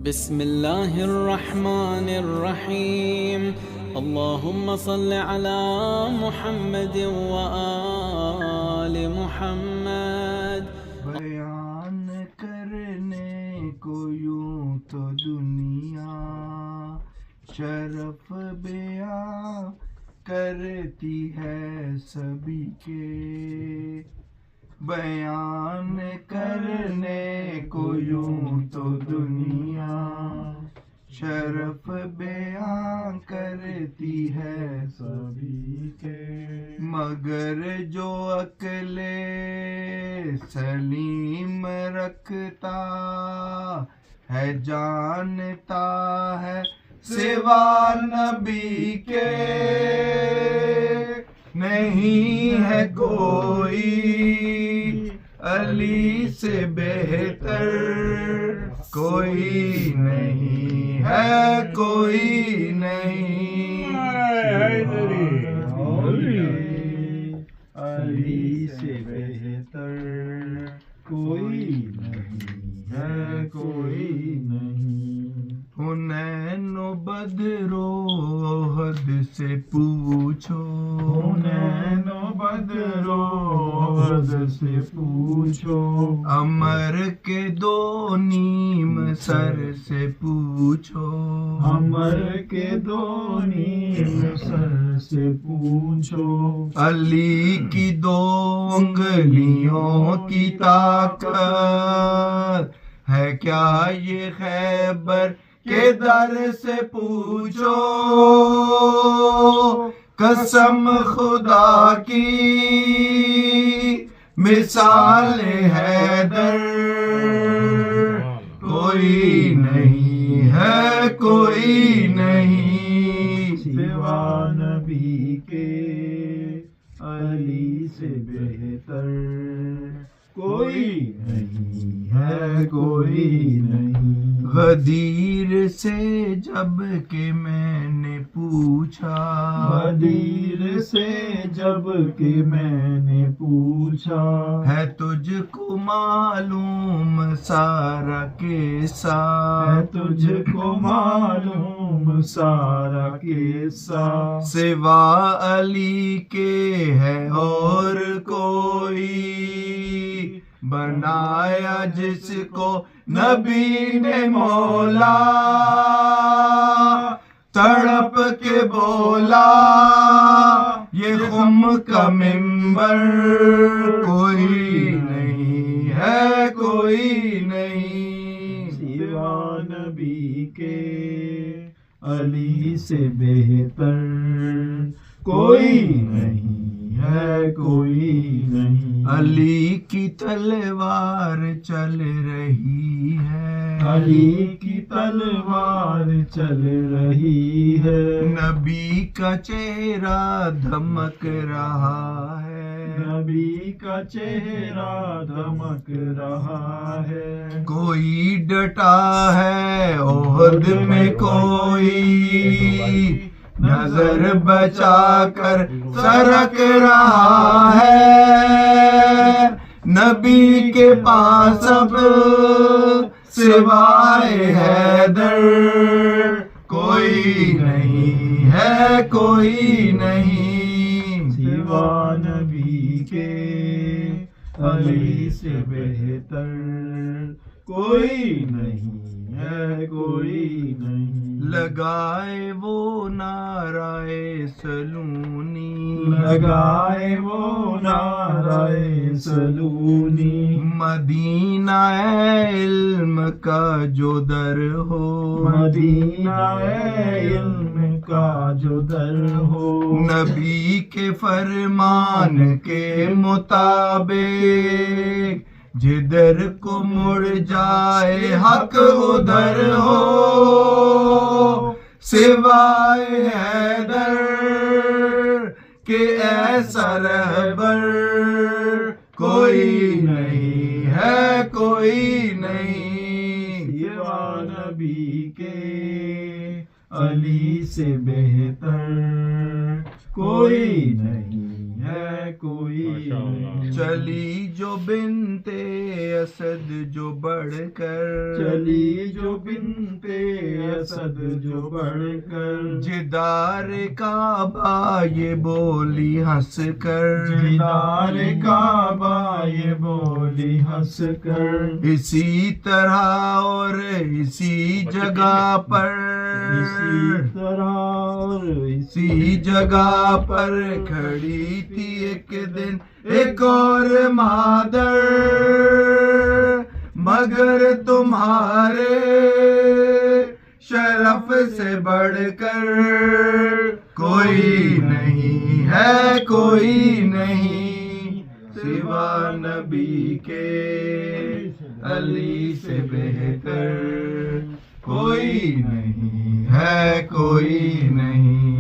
بسم الله الرحمن الرحيم اللهم صل على محمد وآل محمد. بیان کرنے کو یوں تو دنیا شرف بیان کرتی ہے سبھی کے، بیان کرنے کو یوں تو دنیا شرف بیان کرتی ہے سبھی کے، مگر جو عقل سلیم رکھتا ہے جانتا ہے سوا نبی کے، نہیں ہے کوئی علی سے بہتر، کوئی نہیں ہے کوئی نہیں، علی سے بہتر کوئی نہیں ہے کوئی نہیں۔ حنین و بدر و احد سے پوچھو، حنین و بدر و احد سے پوچھو، عمر کے دو نیم سر سے پوچھو، عمر کے دو نیم سر سے پوچھو، علی کی دو انگلیوں کی طاقت ہے کیا یہ خیبر کے در سے پوچھو، قسم خدا کی مثال حیدر کوئی نہیں ہے کوئی نہیں، سوا نبی کے علی سے بہتر کوئی نہیں ہے کوئی نہیں۔ غدیر سے جب کہ میں نے پوچھا، غدیر سے جب کہ میں نے پوچھا، ہے تجھ کو معلوم سارا قصہ، ہے تجھ کو معلوم سارا قصہ، سوا علی کے ہے اور کوئی بنایا جس کو نبی نے مولا، تڑپ کے بولا یہ خم کا ممبر کوئی نہیں ہے کوئی نہیں، سوا نبی کے علی سے بہتر کوئی نہیں ہے کوئی نہیں۔ علی کی تلوار چل رہی ہے، علی کی تلوار چل رہی ہے، نبی کا چہرہ دھمک رہا ہے، نبی کا چہرہ دھمک رہا ہے، کوئی ڈٹا ہے احد میں کوئی نظر بچا کر سرک رہا ہے، نبی کے پاس اب سوائے حیدر کوئی نہیں ہے کوئی نہیں، سوا نبی کے علی سے بہتر کوئی نہیں ہے کوئی نہیں۔ لگائے وہ نعرہ سلونی، لگائے وہ نعرہ سلونی، مدینہ علم کا جو در ہو، مدینہ علم کا جو در ہو، نبی کے فرمان کے مطابق جدھر کو مڑ جائے حق ادھر ہو، سوائے حیدر کہ ایسا رہبر کوئی نہیں ہے کوئی نہیں، سوا نبی کے علی سے بہتر کوئی نہیں ہے کوئی نہیں۔ چلی جو بنتے اسد جو بڑھ کر، چلی جو بنتے اسد جو بڑھ کر، جدار کعبہ یہ بولی ہنس کر، دیدار کعبہ یہ بولی ہنس کر، اسی طرح اور اسی جگہ پر، اسی طرح اور اسی جگہ پر کھڑی تھی ایک دن ایک اور مادر، مگر تمہارے شرف سے بڑھ کر کوئی نہیں ہے، کوئی نہیں سوا نبی کے علی سے بہتر، کوئی نہیں ہے، کوئی نہیں